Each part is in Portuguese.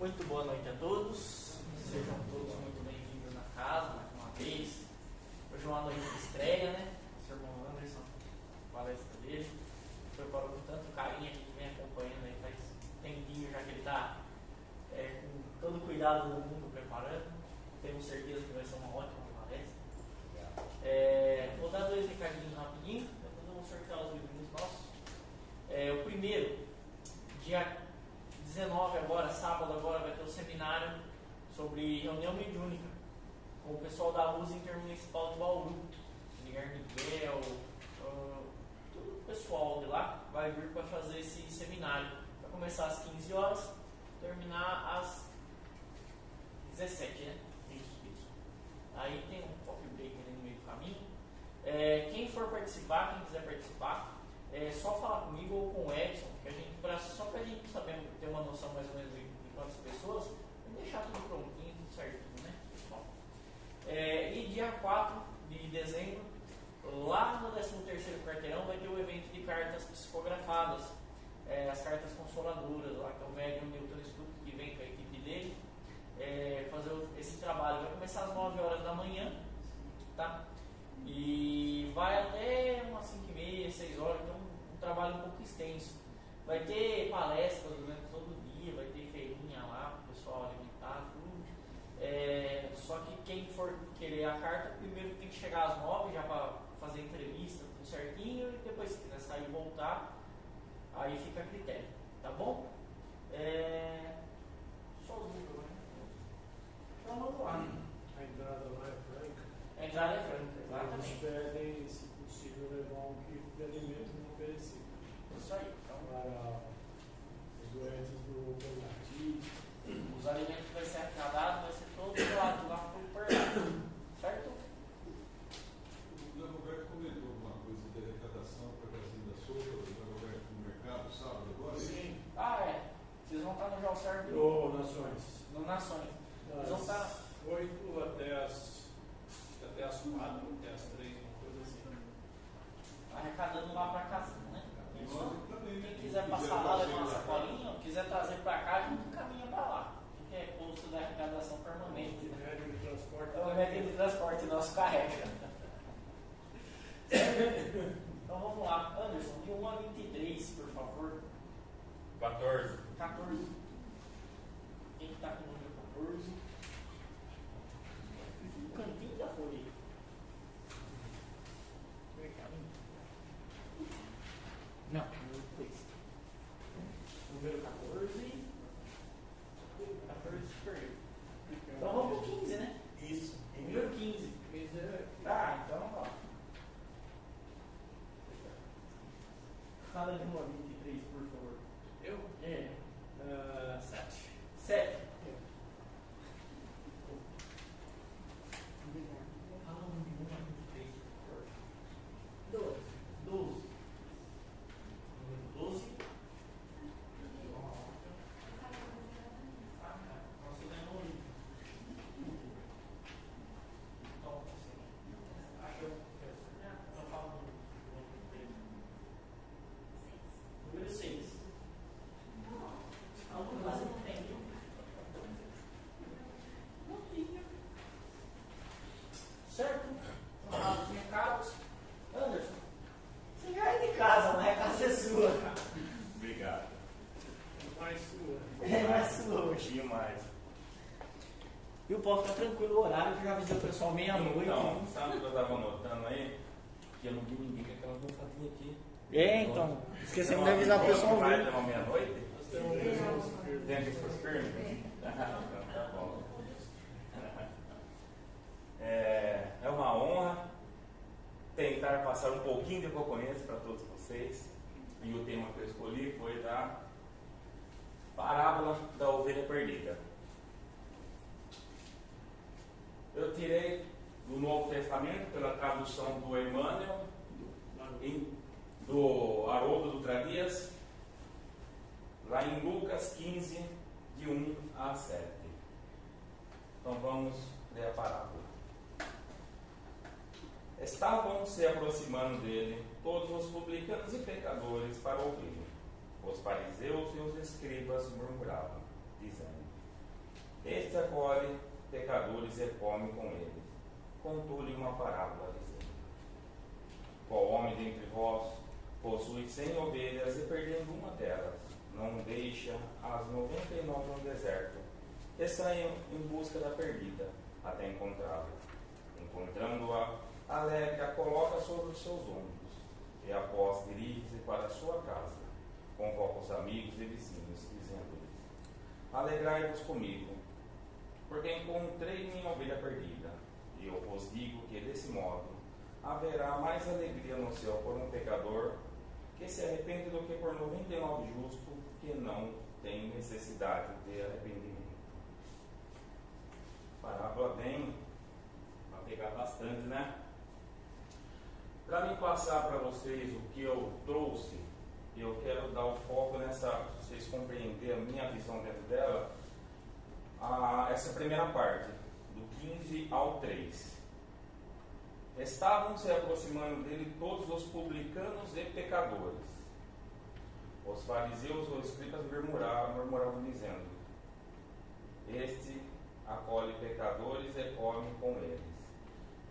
Muito boa noite a todos, sejam todos muito bem-vindos na casa, mais uma vez. Hoje é uma noite de estreia, né? O seu irmão Anderson, a palestra dele, preparou com tanto carinho, a gente vem acompanhando aí faz tempinho já que ele está com todo o cuidado do mundo preparando. Tenho certeza que vai ser uma ótima palestra. Vou dar dois recadinhos rapidinho, depois eu vou sortear os livrinhos nossos. O primeiro, dia 19 agora, sábado agora, vai ter um seminário sobre reunião mediúnica com o pessoal da Luz Intermunicipal de Bauru. Guilherme Miguel, todo o pessoal de lá vai vir para fazer esse seminário. Vai começar às 15 horas, terminar às 17, né? Isso. Aí tem um coffee break ali no meio do caminho. Quem for participar, quem quiser participar, é só falar comigo ou com o Edson, que a gente, só para a gente saber, ter uma noção mais ou menos de quantas pessoas, e deixar tudo prontinho, tudo certinho, né, pessoal? E dia 4 de dezembro, lá no 13º quarteirão, vai ter o evento de cartas psicografadas, as cartas consoladoras, lá que é o médium Newton Stuck, que vem com a equipe dele, fazer esse trabalho. Vai começar às 9 horas da manhã, tá? E vai até umas 5h30, 6 horas, então um trabalho um pouco extenso. Vai ter palestras durante todo o dia, vai ter feirinha lá para o pessoal alimentar, tudo. Só que quem for querer a carta, primeiro tem que chegar às 9 já para fazer entrevista, tudo certinho, e depois se quiser sair e voltar, aí fica a critério, tá bom? Só os livros, né? Então vamos lá. A entrada lá é franca. A entrada é franca, exatamente. Eles pedem, se possível, levar um quilo de alimento não perecível. Isso aí. Então, para os doentes do coronavírus. os alimentos que vai ser arrecadados vai ser todo doado lá por lá. Certo? O Zé Roberto comentou alguma coisa de arrecadação para a casinha da sopa, do Zé Roberto no mercado, sábado agora? Sim. Vocês vão estar no João Sérgio No Nações. no Nações. Vocês vão estar 8 até as 4, até as 3, uma coisa assim. arrecadando lá para casa, né? E nós também, né? Quem quiser passar lá, levar uma sacolinha, ou quiser trazer para cá, a gente caminha para lá. Que é posto da arrecadação permanente. O médium de transporte. É o médium de transporte nosso carrega. Então vamos lá. Anderson, de 1 a 23, por favor. 14. 14. Quem está com o número 14? No cantinho da folha. Não, número 3. Número 14. 14 perdeu. Então vamos pro 15, né? Isso. Número 15. Então vamos lá. Fala de 1 a 23, por favor. Eu? 7. 7. Fala de 1 a 23, por favor. 12. Número 12. Nossa, eu não li. Então, acho que eu falo número 6. Algum quase não tem, viu? Não tinha. Certo? Vamos lá, os recados. Anderson, você já é de casa, né? A casa é sua. Obrigado. Mais sua. É mais sua hoje. Demais. Viu, pode ficar tranquilo o horário, que eu já avisei o pessoal meia-noite. Então, sabe o que eu estava notando aí? Que eu não vi ninguém com aquela almofadinha aqui. Então, esquecemos de avisar o pessoal Vai ouvir. até uma meia-noite? Nós temos Dentro de suas firmes? Tá bom. É uma honra tentar passar um pouquinho do que eu conheço para todos vocês. E o tema que eu escolhi foi da parábola da ovelha perdida. Eu tirei do Novo Testamento pela tradução do Emmanuel, do Haroldo Dutra Dias, lá em Lucas 15, de 1 a 7. Então vamos ler a parábola. Estavam se aproximando dele todos os publicanos e pecadores para ouvir. Os fariseus e os escribas murmuravam, dizendo: Este acolhe pecadores e come com eles. Contou-lhe uma parábola, dizendo: qual homem dentre vós possui 100 ovelhas e, perdendo uma delas, não deixa as 99 no deserto e sai em busca da perdida até encontrá-la? Encontrando-a, alegre, a coloca sobre os seus ombros e, após, dirige-se para a sua casa. Convoca os amigos e vizinhos, dizendo-lhes: alegrai-vos comigo, porque encontrei minha ovelha perdida. E eu vos digo que, desse modo, haverá mais alegria no céu por um pecador que se arrepende do que por 99 justos que não tem necessidade de arrependimento. A parábola vem para pegar bastante, né? Para me passar para vocês o que eu trouxe, eu quero dar o foco nessa, para vocês compreenderem a minha visão dentro dela, essa primeira parte, do 15 ao 3. Estavam se aproximando dele todos os publicanos e pecadores. Os fariseus ou escribas murmuravam dizendo: este acolhe pecadores e come com eles.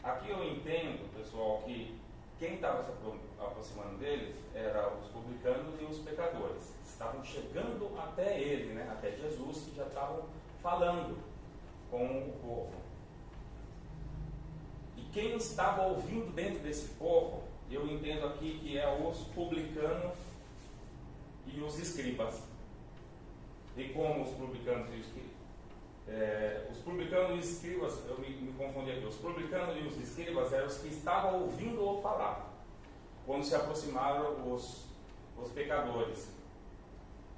Aqui eu entendo, pessoal, que quem estava se aproximando deles eram os publicanos e os pecadores. Estavam chegando até ele, né? Até Jesus, que já estavam falando com o povo. E quem estava ouvindo dentro desse povo, eu entendo aqui que é os publicanos e os escribas. E como os publicanos e os escribas? Os publicanos e os escribas, eu me confundi aqui. Os publicanos e os escribas eram os que estavam ouvindo ou falar quando se aproximaram os pecadores.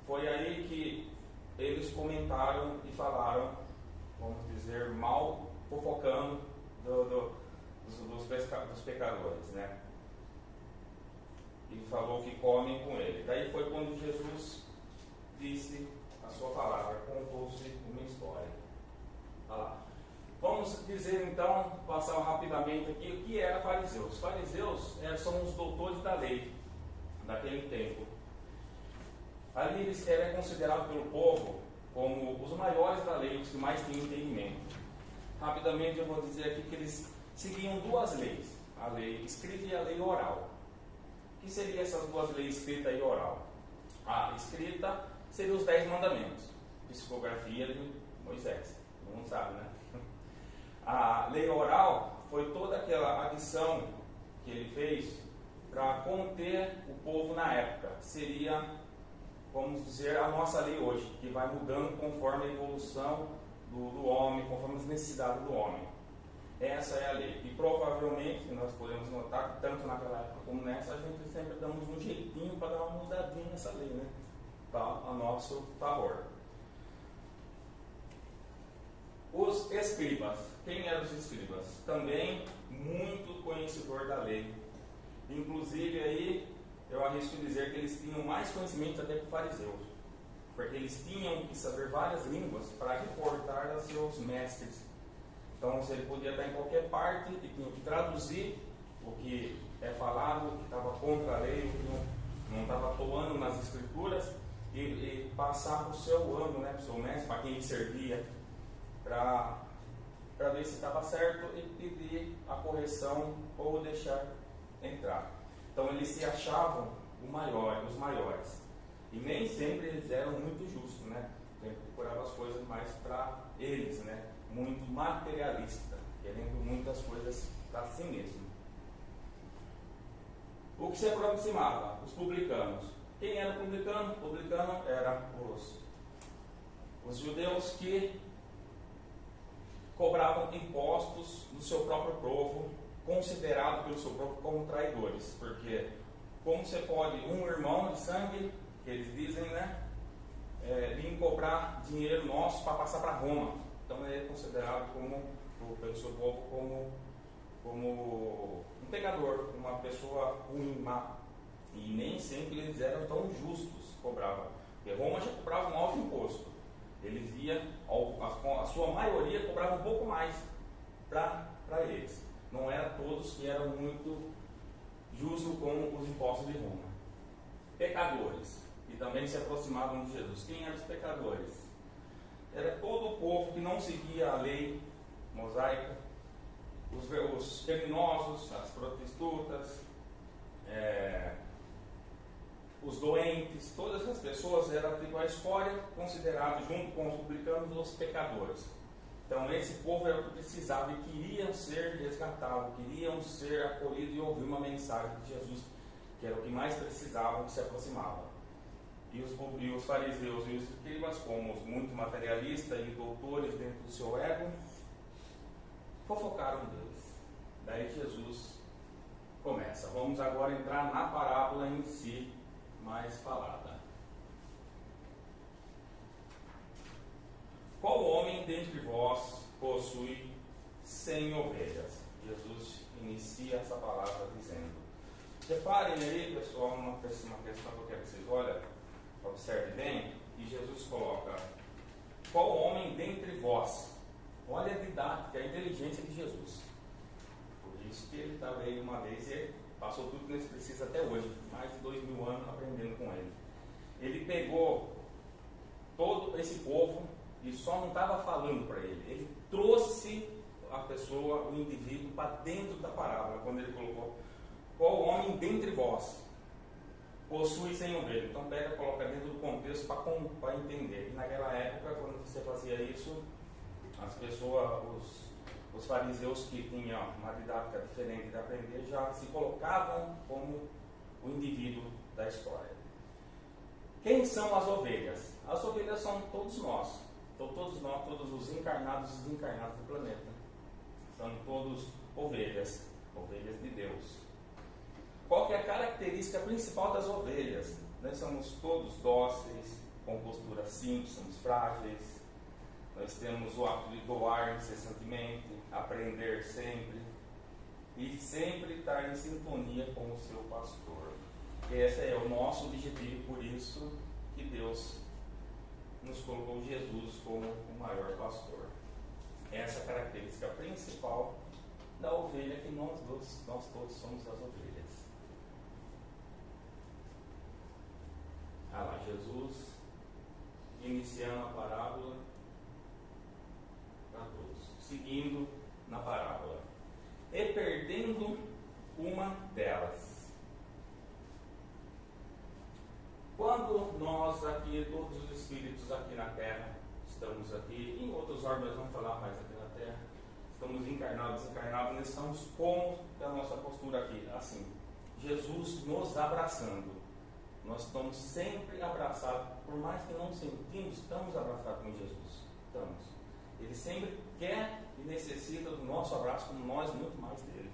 Foi aí que eles comentaram e falaram, vamos dizer, mal, fofocando dos pecadores, né? E falou que comem com ele. Daí foi quando Jesus disse a sua palavra, contou-se uma história. Olha lá. Vamos dizer então, passar rapidamente aqui, o que era fariseus. Os fariseus são os doutores da lei daquele tempo. Ali eles eram considerados pelo povo como os maiores da lei, os que mais tinham entendimento. Rapidamente eu vou dizer aqui que eles seguiam duas leis, a lei escrita e a lei oral. O que seriam essas duas leis, escrita e oral? A escrita seria os 10 mandamentos, psicografia de Moisés, todo mundo sabe, né? A lei oral foi toda aquela adição que ele fez para conter o povo na época. Seria, vamos dizer, a nossa lei hoje, que vai mudando conforme a evolução do homem, conforme as necessidades do homem. Essa é a lei. E provavelmente, nós podemos notar que tanto naquela época como nessa, a gente sempre damos um jeitinho para dar uma mudadinha nessa lei, né? Tá a nosso favor. Os escribas. Quem eram os escribas? Também muito conhecedor da lei. Inclusive aí, eu arrisco dizer que eles tinham mais conhecimento até que os fariseus. Porque eles tinham que saber várias línguas para reportar aos seus mestres. Então, se ele podia estar em qualquer parte e tinha que traduzir o que é falado, o que estava contra a lei, o que não estava atuando nas escrituras, e passar para o seu âmbito, né, para o seu mestre, para quem ele servia, para ver se estava certo e pedir a correção ou deixar entrar. Então, eles se achavam os maiores. E nem sempre eles eram muito justos, né? Sempre procuravam as coisas mais para eles, né? Muito materialista, querendo muitas coisas para si mesmo. O que se aproximava? Os publicanos. Quem era publicano? Publicano era os judeus que cobravam impostos do seu próprio povo, considerado pelo seu povo como traidores. Porque como você pode, um irmão de sangue, que eles dizem, né? Vir cobrar dinheiro nosso para passar para Roma. Então ele é considerado pelo seu povo como um pecador, uma pessoa ruim, má. E nem sempre eles eram tão justos, cobravam. Porque Roma já cobrava um alto imposto. Eles iam, a sua maioria cobrava um pouco mais para eles. Não eram todos que eram muito justos com os impostos de Roma. Pecadores. E também se aproximavam de Jesus. Quem eram os pecadores? Era todo o todo o povo que não seguia a lei mosaica, os criminosos, as prostitutas, os doentes, todas essas pessoas eram tipo a escória, considerados junto com os publicanos os pecadores. Então esse povo era o que precisava e queriam ser resgatados, queriam ser acolhidos e ouvir uma mensagem de Jesus, que era o que mais precisavam, que se aproximavam. E os fariseus e os escribas, como os muito materialistas e doutores dentro do seu ego, fofocaram deles. Daí Jesus começa. Vamos agora entrar na parábola em si, mais falada. Qual homem dentre vós possui 100 ovelhas? Jesus inicia essa palavra dizendo. Reparem aí, pessoal, uma questão que eu quero que vocês observem bem, e Jesus coloca, qual homem dentre vós? Olha a didática, a inteligência de Jesus. Por isso que ele estava aí uma vez e passou tudo que nós precisamos até hoje, mais de 2000 anos aprendendo com ele. Ele pegou todo esse povo e só não estava falando para ele. Ele trouxe a pessoa, o indivíduo, para dentro da parábola, quando ele colocou, qual homem dentre vós possui 100 ovelhas? Então pega, coloca dentro do contexto para entender. E naquela época, quando você fazia isso, as pessoas, os fariseus que tinham uma didática diferente de aprender, já se colocavam como o indivíduo da história. Quem são as ovelhas? As ovelhas são todos nós. Então todos nós, todos os encarnados e desencarnados do planeta. São todos ovelhas, ovelhas de Deus. Qual que é a característica principal das ovelhas? Nós somos todos dóceis, com postura simples, somos frágeis. Nós temos o hábito de doar incessantemente, aprender sempre e sempre estar em sintonia com o seu pastor. Esse é o nosso objetivo, por isso que Deus nos colocou Jesus como o maior pastor. Essa é a característica principal da ovelha, que nós todos somos as ovelhas. Ah lá, Jesus iniciando a parábola para todos, seguindo na parábola e perdendo uma delas. Quando nós aqui, todos os espíritos aqui na Terra, estamos aqui, em outros órgãos vamos falar mais aqui na Terra, estamos encarnados, desencarnados, nós estamos como a nossa postura aqui, assim, Jesus nos abraçando. Nós estamos sempre abraçados, por mais que não sentimos, estamos abraçados com Jesus. Estamos. Ele sempre quer e necessita do nosso abraço, como nós muito mais dele.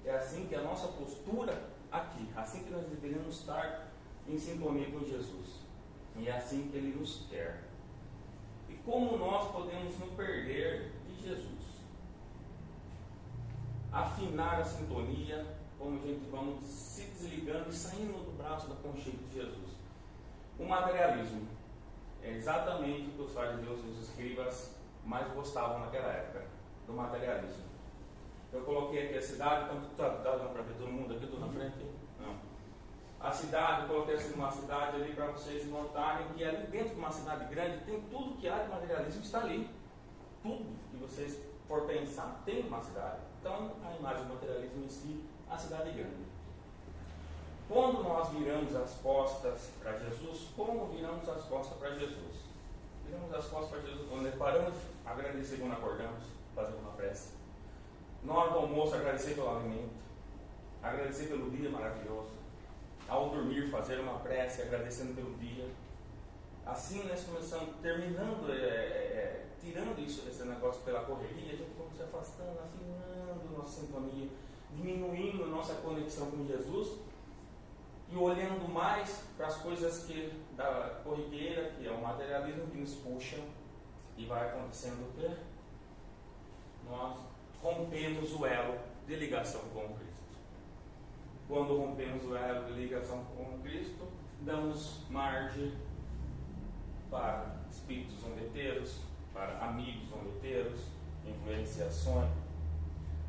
É assim que a nossa postura aqui, assim que nós deveríamos estar em sintonia com Jesus. E é assim que ele nos quer. E como nós podemos nos perder de Jesus? Afinar a sintonia, como a gente vamos se desligando e saindo do braço da conchita de Jesus. O materialismo é exatamente o que os fariseus e os escribas mais gostavam naquela época, do materialismo. Eu coloquei aqui a cidade, então está dando para ver todo mundo aqui, estou na frente? Não. A cidade, eu coloquei assim uma cidade ali para vocês notarem que ali dentro de uma cidade grande tem tudo que há de materialismo, está ali. Tudo que vocês for pensar tem uma cidade. Então a imagem do materialismo em si, a cidade grande. Quando nós viramos as costas para Jesus, como viramos as costas para Jesus? Viramos as costas para Jesus quando paramos, agradecer quando acordamos, fazer uma prece. Na hora do almoço, agradecer pelo alimento, agradecer pelo dia maravilhoso. Ao dormir, fazer uma prece, agradecendo pelo dia. Assim nós começamos, terminando, tirando esse negócio pela correria, a gente começa se afastando, afinando nossa sintonia, diminuindo nossa conexão com Jesus e olhando mais para as coisas da corriqueira, que é o materialismo que nos puxa, e vai acontecendo o quê? Nós rompemos o elo de ligação com Cristo. Quando rompemos o elo de ligação com Cristo, damos margem para espíritos zombeteiros, para amigos zombeteiros, influenciações,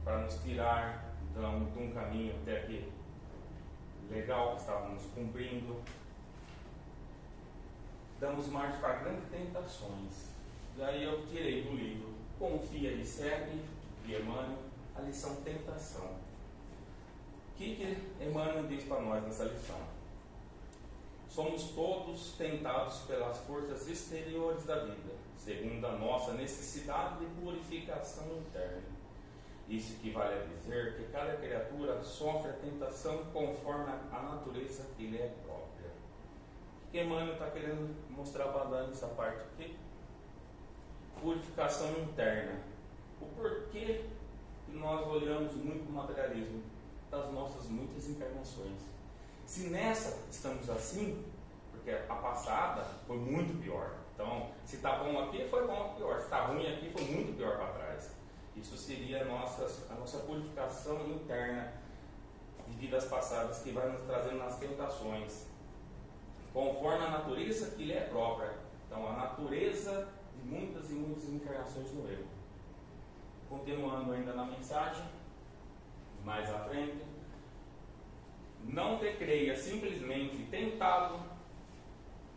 para nos tirar de um caminho até aqui legal que estávamos cumprindo. Damos margem para grandes tentações. Daí eu tirei do livro Confia e Segue, de Emmanuel, a lição Tentação. O que Emmanuel diz para nós nessa lição? Somos todos tentados pelas forças exteriores da vida, segundo a nossa necessidade de purificação interna. Isso equivale a dizer que cada criatura sofre a tentação conforme a natureza que lhe é própria. O que Emmanuel está querendo mostrar para nós nessa parte aqui? Purificação interna. O porquê que nós olhamos muito o materialismo das nossas muitas encarnações. Se nessa estamos assim, porque a passada foi muito pior. Então, se está bom aqui, foi bom pior. Se está ruim aqui, foi muito pior para trás. Isso seria a nossa purificação interna de vidas passadas, que vai nos trazendo nas tentações, conforme a natureza que lhe é própria. Então, a natureza de muitas e muitas encarnações no erro. Continuando ainda na mensagem, mais à frente, não te creia simplesmente tentado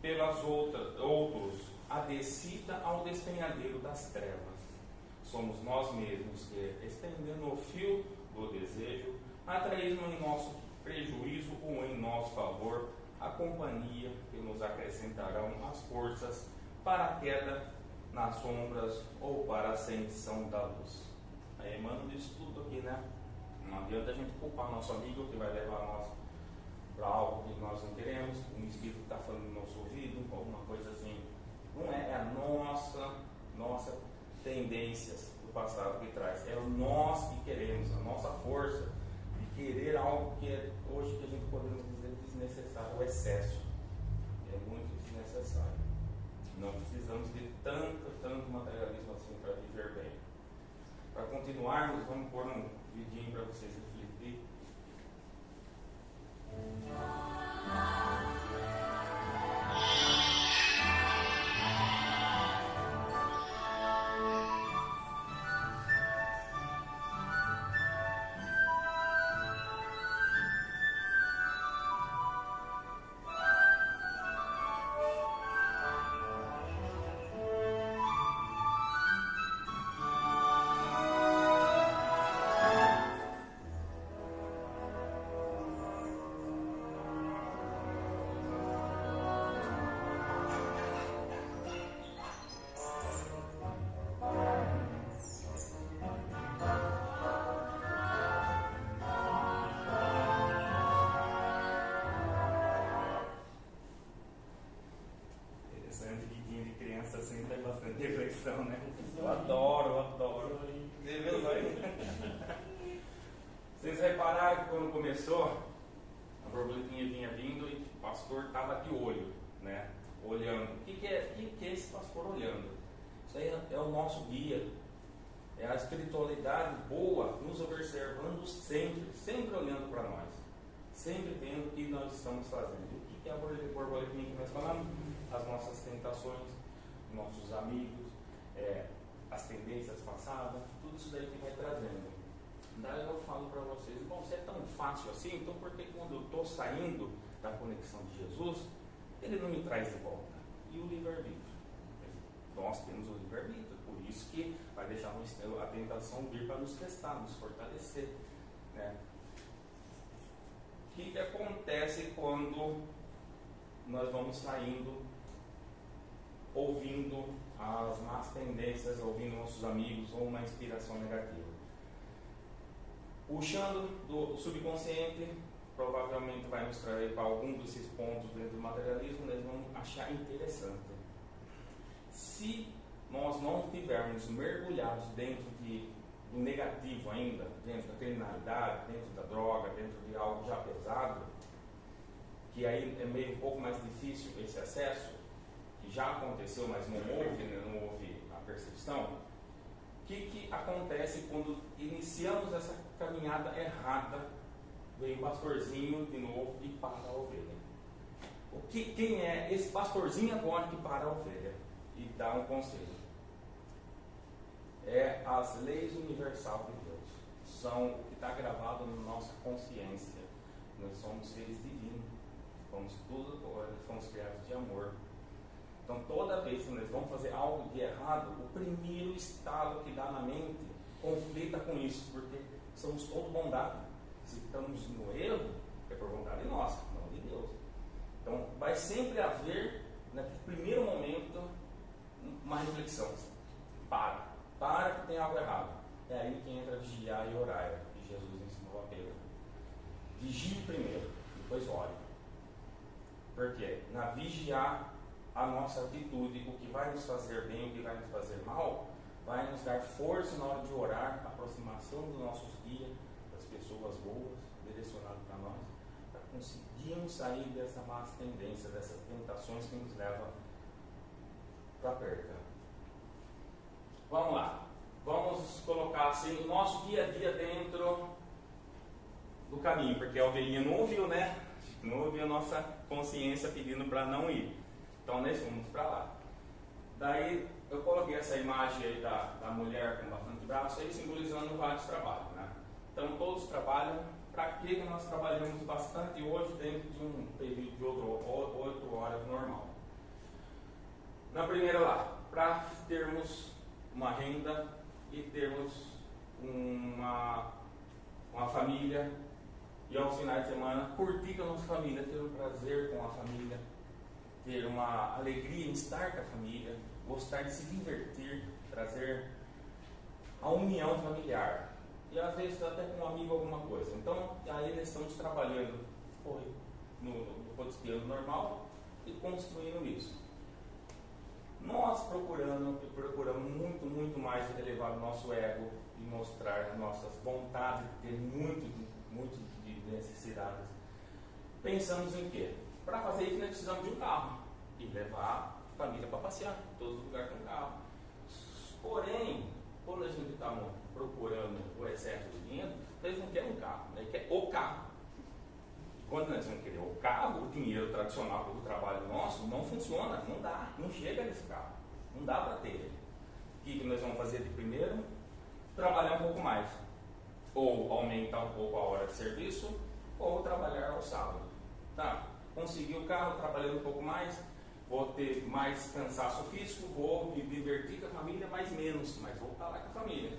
pelas outros a descida ao despenhadeiro das trevas. Somos nós mesmos que, estendendo o fio do desejo, atraímos em nosso prejuízo ou em nosso favor a companhia que nos acrescentarão as forças para a queda nas sombras ou para a ascensão da luz. Aí Emmanuel diz tudo aqui, né? Não adianta a gente culpar nosso amigo que vai levar nós para algo que nós não queremos, um espírito que está falando no nosso ouvido, alguma coisa assim. Não é a nossa tendências do passado que traz, é o nós que queremos, a nossa força de querer algo que é hoje que a gente podemos dizer desnecessário, o excesso. É muito desnecessário. Não precisamos de tanto materialismo assim para viver bem. Para continuarmos, vamos pôr um vidinho para vocês refletir. Reflexão, né? Eu adoro. Vocês repararam que quando começou, a borboletinha vinha vindo e o pastor estava de olho, né? Olhando. O que é esse pastor olhando? Isso aí é o nosso guia. É a espiritualidade boa nos observando sempre olhando para nós. Sempre vendo o que nós estamos fazendo. O que é a borboletinha que nós falamos? As nossas tentações, nossos amigos, as tendências passadas, tudo isso daí que vai trazendo. Daí eu falo para vocês, bom, se é tão fácil assim, então por que quando eu estou saindo da conexão de Jesus, ele não me traz de volta? E o livre-arbítrio? Nós temos o livre-arbítrio, por isso que vai deixar a tentação vir para nos testar, nos fortalecer, né? O que acontece quando nós vamos saindo ouvindo as más tendências, ouvindo nossos amigos ou uma inspiração negativa? Puxando do subconsciente, provavelmente vai nos trazer para algum desses pontos dentro do materialismo, nós vamos achar interessante. Se nós não estivermos mergulhados dentro do negativo ainda, dentro da criminalidade, dentro da droga, dentro de algo já pesado, que aí é meio um pouco mais difícil esse acesso, que já aconteceu, mas não houve a percepção. O que acontece quando iniciamos essa caminhada errada? Vem o pastorzinho de novo e para a ovelha. Quem é esse pastorzinho agora que para a ovelha e dá um conselho? É as leis universais de Deus. São o que está gravado na nossa consciência. Nós somos seres divinos. Fomos criados de amor. Então, toda vez que nós vamos fazer algo de errado, o primeiro estalo que dá na mente conflita com isso, porque somos todos bondade. Se estamos no erro, é por vontade nossa, não de Deus. Então, vai sempre haver, naquele primeiro momento, uma reflexão. Para que tem algo errado. É aí que entra vigiar e orar, que Jesus ensinou a Pedro. Vigie primeiro, depois ore. Porque na vigiar, a nossa atitude, o que vai nos fazer bem, o que vai nos fazer mal, vai nos dar força na hora de orar, aproximação dos nossos guias, das pessoas boas, direcionadas para nós, para conseguirmos sair dessa má tendência, dessas tentações que nos levam para perda. Vamos lá. Vamos colocar assim o nosso dia a dia dentro do caminho, porque a ovelhinha não ouviu, né? Não ouviu a nossa consciência pedindo para não ir. Então nós fomos para lá. Daí eu coloquei essa imagem aí da mulher com bastante braço aí, simbolizando vários trabalhos, né? Então todos trabalham. Para que nós trabalhamos bastante hoje dentro de um período de 8 horas normal? Na primeira lá, para termos uma renda e termos uma família, e aos finais de semana curtir com a nossa família, ter um prazer com a família, ter uma alegria em estar com a família, gostar de se divertir, trazer a união familiar. E às vezes até com um amigo alguma coisa. Então aí nós estamos trabalhando no cotidiano normal e construindo isso. Nós procuramos muito mais elevar o nosso ego e mostrar nossas vontades, ter muito de necessidades. Pensamos em quê? Para fazer isso nós precisamos de um carro e levar a família para passear, todos os lugares com carro. Porém, quando a gente está procurando o excesso de dinheiro, nós não queremos um carro, nós queremos o carro. E quando nós vamos querer o carro, o dinheiro tradicional do trabalho nosso não funciona, não dá, não chega nesse carro, não dá para ter ele. O que nós vamos fazer de primeiro? Trabalhar um pouco mais, ou aumentar um pouco a hora de serviço, ou trabalhar ao sábado. Tá? Consegui o carro, trabalhando um pouco mais, vou ter mais cansaço físico, vou me divertir com a família, mas menos, mas vou estar lá com a família,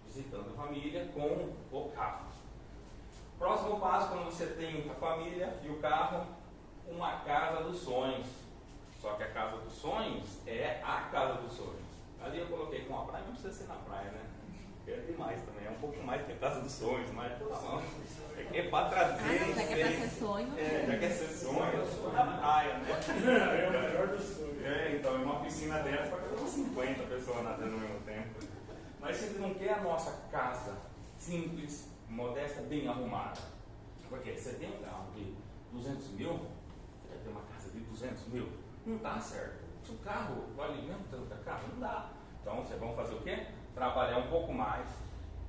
visitando a família com o carro. Próximo passo, quando você tem a família e o carro, uma casa dos sonhos. Só que a casa dos sonhos é a casa dos sonhos. Ali eu coloquei com a praia, não precisa ser na praia, né? É demais também, é um pouco mais que a casa dos sonhos, mas é para trazer. Já quer ser sonho? Já quer ser sonho, eu sou da praia, né? É o melhor dos sonhos. Então, em uma piscina dessa, pode ter umas 50 pessoas nadando ao mesmo tempo. Mas se você não quer a nossa casa simples, modesta, bem arrumada, porque você tem um carro de 200 mil, você vai ter uma casa de 200 mil, não dá certo. Se o carro vale mesmo tanto da casa, não dá. Então, vocês vão fazer o quê? Trabalhar um pouco mais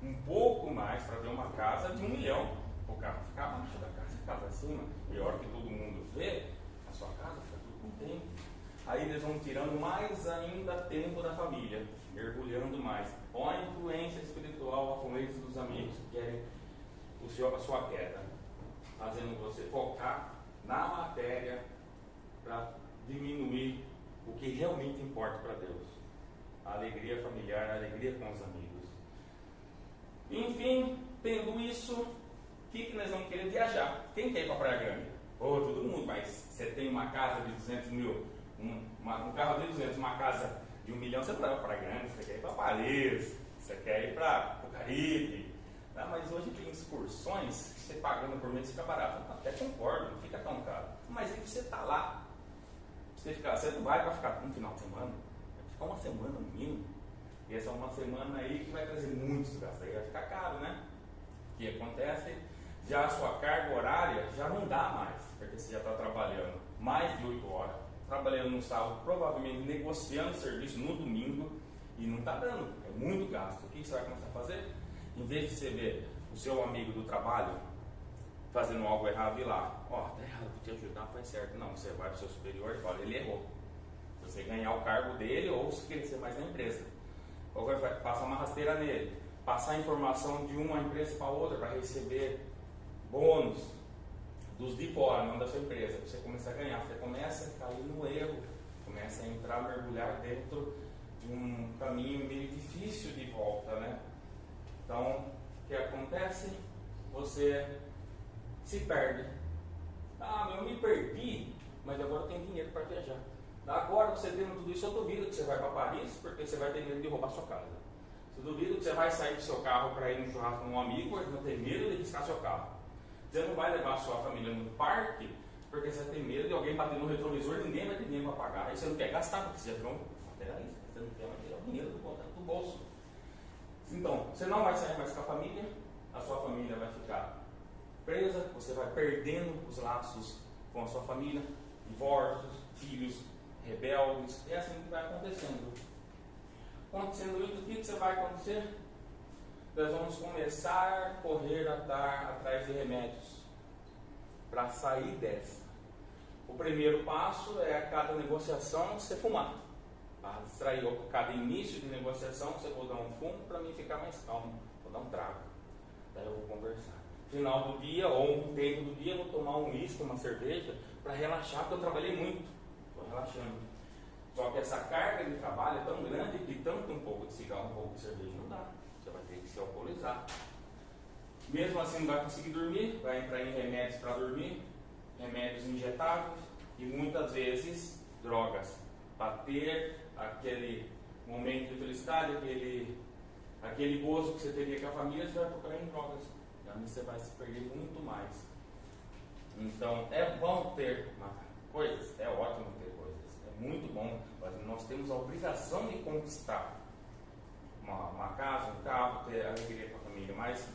para ter uma casa de 1 milhão. O carro ficar abaixo da casa, a casa acima, pior que todo mundo vê, a sua casa fica tudo com tempo. Aí eles vão tirando mais ainda tempo da família, mergulhando mais. Olha a influência espiritual, a influência dos amigos que querem a sua queda, fazendo você focar na matéria para diminuir o que realmente importa para Deus. A alegria familiar, a alegria com os amigos. Enfim, tendo isso, o que nós vamos querer? Viajar. Quem quer ir para a Praia Grande? Todo mundo, mas você tem uma casa de 200 mil, um carro de 200, uma casa de 1 milhão, você não vai para a Praia Grande, você quer ir para Paris, você quer ir para o Caribe. Tá? Mas hoje tem excursões que você pagando por mês fica barato. Até concordo, não fica tão caro. Mas aí você está lá. Você não vai para ficar um final de semana, vai ficar uma semana no mínimo. E essa é uma semana aí que vai trazer muitos gastos, aí vai ficar caro, né? O que acontece? Já a sua carga horária já não dá mais, porque você já está trabalhando mais de 8 horas, trabalhando no sábado, provavelmente negociando serviço no domingo, e não está dando, é muito gasto. O que você vai começar a fazer? Em vez de você ver o seu amigo do trabalho fazendo algo errado e lá, tá errado, vou te ajudar, faz certo. Não, você vai para o seu superior e fala, ele errou. Você ganhar o cargo dele ou se crescer mais na empresa. Ou vai passar uma rasteira nele, passar informação de uma empresa para outra para receber bônus dos de fora, não da sua empresa. Você começa a ganhar, você começa a cair no erro, começa a entrar, mergulhar dentro de um caminho meio difícil de volta, né? Então, o que acontece? Você se perde. Ah, eu me perdi, mas agora tem dinheiro para viajar. Agora, você tendo tudo isso, eu duvido que você vai para Paris, porque você vai ter medo de roubar sua casa. Eu duvido que você vai sair do seu carro para ir no churrasco com um amigo, porque você vai ter medo de riscar seu carro. Você não vai levar a sua família no parque, porque você tem medo de alguém bater no retrovisor e ninguém vai ter dinheiro para pagar. Aí você não quer gastar, porque você já virou materialista. Você não quer mais tirar o dinheiro do bolso. Então, você não vai sair mais com a família, a sua família vai ficar presa, você vai perdendo os laços com a sua família, divórcios, filhos rebeldes, é assim que vai acontecendo. Acontecendo isso, o que você vai acontecer? Nós vamos começar a correr atrás de remédios para sair dessa. O primeiro passo é a cada negociação você fumar. Para distrair, cada início de negociação você vou dar um fumo para mim ficar mais calmo, vou dar um trago, daí eu vou conversar. Final do dia ou um tempo do dia eu vou tomar um uísque, uma cerveja para relaxar, porque eu trabalhei muito, estou relaxando. Só que essa carga de trabalho é tão grande que tanto um pouco de cigarro, um pouco de cerveja não dá. Você vai ter que se alcoolizar. Mesmo assim não vai conseguir dormir, vai entrar em remédios para dormir, remédios injetáveis e muitas vezes drogas. Para ter aquele momento de felicidade, aquele gozo que você teria com a família, você vai procurar em drogas. E aí você vai se perder muito mais. Então é bom ter coisas, é ótimo ter coisas. É muito bom, mas nós temos a obrigação de conquistar uma casa, um carro, ter alegria com a família, mas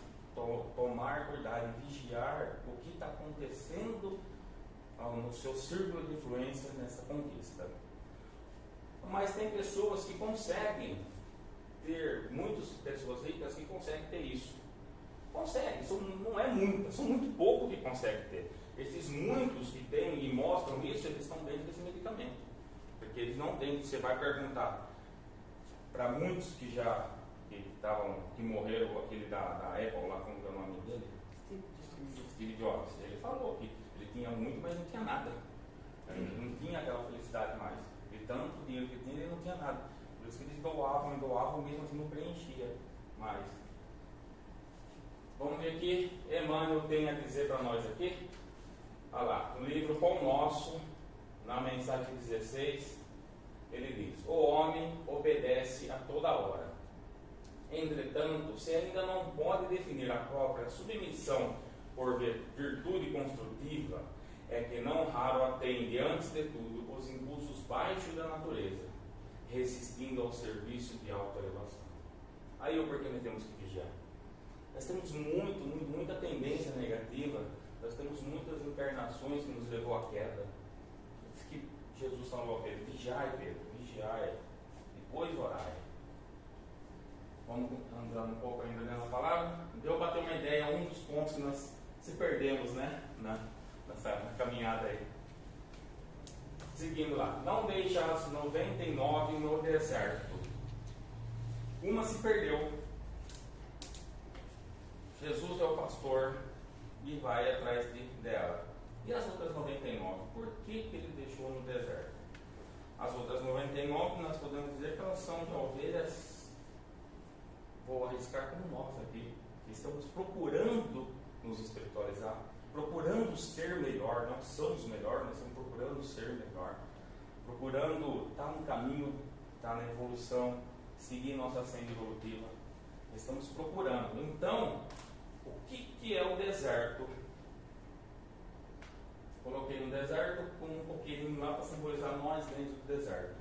tomar cuidado e vigiar o que está acontecendo no seu círculo de influência nessa conquista. Mas tem pessoas que conseguem ter, muitas pessoas ricas que conseguem ter isso. Conseguem, não é muitas, são muito poucos que conseguem ter. Esses muitos que têm e mostram isso, eles estão dentro desse medicamento. Porque eles não têm, você vai perguntar para muitos que morreram, aquele da Apple lá, como é o nome dele? Steve Jobs. Ele falou que ele tinha muito, mas não tinha nada. Ele não tinha aquela felicidade mais. De tanto dinheiro que tinha, ele não tinha nada. Por isso que eles doavam, mesmo assim não preenchia mais. Vamos ver aqui, Emmanuel tem a dizer para nós aqui. Olha lá, no livro Pão Nosso, na mensagem 16, ele diz: o homem obedece a toda hora. Entretanto, se ainda não pode definir a própria submissão por virtude construtiva, é que não raro atende, antes de tudo, os impulsos baixos da natureza, resistindo ao serviço de autoelevação. Aí o porquê nós temos que vigiar. Nós temos muita tendência negativa, nós temos muitas encarnações que nos levou à queda. Isso que Jesus falou a Pedro: vigiai, Pedro, vigiai, depois orai. Vamos andando um pouco ainda na palavra. Deu para ter uma ideia, um dos pontos que nós se perdemos, né, nessa caminhada aí. Seguindo lá, não deixe as 99 no deserto. Uma se perdeu. Jesus é o pastor e vai atrás dela. E as outras 99? Por que ele deixou no deserto? As outras 99, nós podemos dizer que elas são de ovelhas, vou arriscar como nós aqui, que estamos procurando nos espiritualizar, procurando ser melhor. Não somos melhor, nós estamos procurando ser melhor, procurando estar no caminho, estar na evolução, seguir nossa senda evolutiva. Estamos procurando. Então, o que é o deserto? Coloquei no deserto com um pouquinho lá para simbolizar nós dentro do deserto.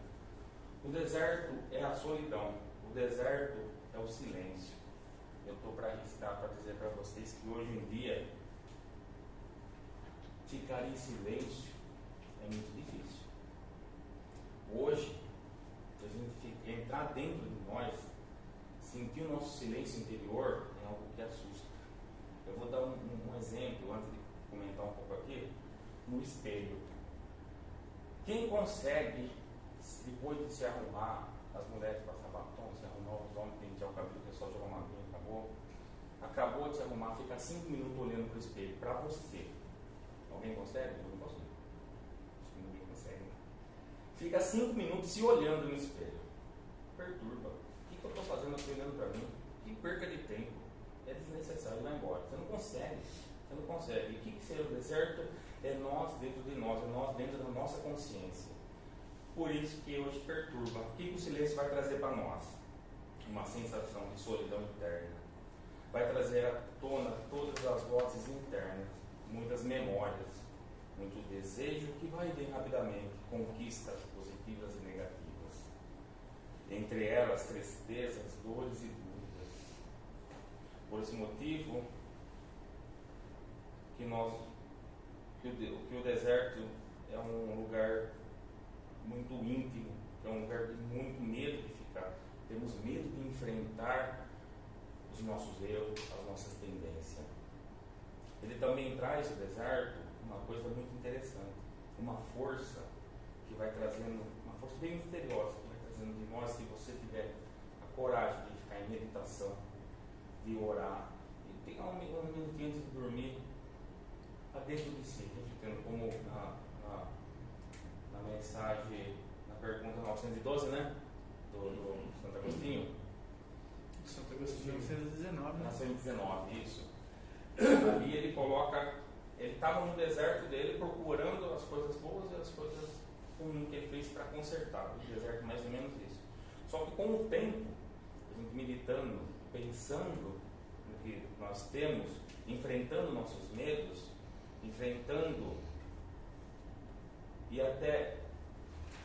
O deserto é a solidão, o deserto é o silêncio. Eu estou para arriscar para dizer para vocês que hoje em dia ficar em silêncio é muito difícil. Hoje, a gente entrar dentro de nós, sentir o nosso silêncio interior, é algo que assusta. Eu vou dar um exemplo antes de comentar um pouco aqui. No espelho. Quem consegue, depois de se arrumar, as mulheres passam batom, se arrumar, os homens pentear o cabelo, o pessoal jogar uma linha, acabou de se arrumar, fica 5 minutos olhando para o espelho, para você. Alguém consegue? Eu não consigo. Acho que ninguém consegue. fica 5 minutos se olhando no espelho. Perturba. O que eu estou fazendo aqui olhando para mim? Que perca de tempo. É desnecessário, vai embora. Você não consegue. Você não consegue. E o que seria o deserto? É nós dentro de nós, é nós dentro da nossa consciência. Por isso que hoje perturba. O que o silêncio vai trazer para nós? Uma sensação de solidão interna. Vai trazer à tona todas as vozes internas, muitas memórias, muito desejo que vai bem rapidamente, conquistas positivas e negativas. Entre elas, tristezas, dores e dúvidas. Por esse motivo, que o deserto é um lugar muito íntimo, é um lugar de muito medo de ficar. Temos medo de enfrentar os nossos erros, as nossas tendências. Ele também traz o deserto uma coisa muito interessante, uma força que vai trazendo, uma força bem misteriosa, que vai trazendo de nós, se você tiver a coragem de ficar em meditação, de orar, e pegar um minutinho antes de dormir, para dentro de si, refletindo como na mensagem, na pergunta 912, né? Do Santo Agostinho. Santo Agostinho 1919. 1919, isso. Ali ele coloca, ele estava no deserto dele procurando as coisas boas e as coisas ruins que ele fez para consertar. O deserto mais ou menos isso. Só que com o tempo, a gente meditando, pensando no que nós temos, enfrentando nossos medos, enfrentando e até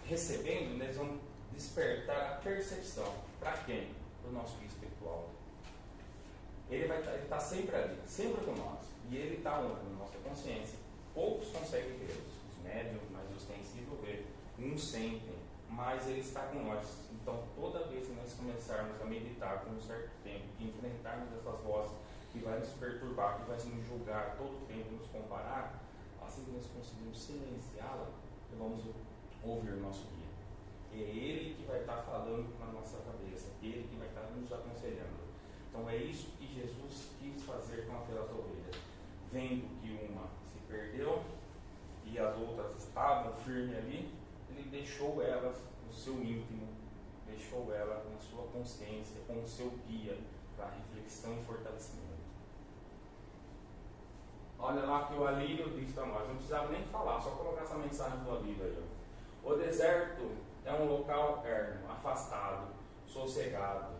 recebendo, nós vamos despertar a percepção. Para quem? Para o nosso guia espiritual. Ele está sempre ali, sempre com nós. E ele está na nossa consciência. Poucos conseguem vê-los, os médiums, mas os têm sido ver. Uns sentem, mas ele está com nós. Então, toda vez que nós começarmos a meditar com um certo tempo, e enfrentarmos essas vozes que vai nos perturbar, que vai nos julgar todo o tempo, nos comparar, assim que nós conseguimos silenciá-la, vamos ouvir o nosso guia. É ele que vai estar falando na nossa cabeça, ele que vai estar nos aconselhando. Então é isso que Jesus quis fazer com aquelas ovelhas. Vendo que uma se perdeu e as outras estavam firmes ali, ele deixou elas no seu íntimo, deixou ela na sua consciência, com o seu guia para reflexão e fortalecimento. Olha lá que o Alírio diz para nós, não precisava nem falar, só colocar essa mensagem do Alírio aí. O deserto é um local ermo, afastado, sossegado.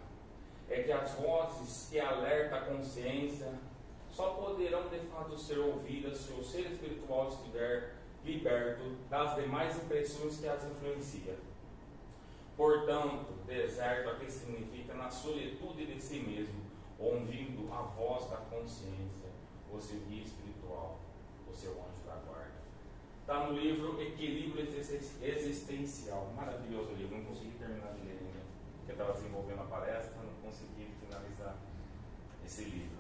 É que as vozes que alertam a consciência só poderão de fato ser ouvidas se o ser espiritual estiver liberto das demais impressões que as influenciam. Portanto, deserto aqui significa na solitude de si mesmo, ouvindo a voz da consciência, o seu guia espiritual, o seu anjo da guarda. Está no livro Equilíbrio Existencial. Maravilhoso livro, não consegui terminar de ler ainda, porque eu estava desenvolvendo a palestra, não consegui finalizar esse livro.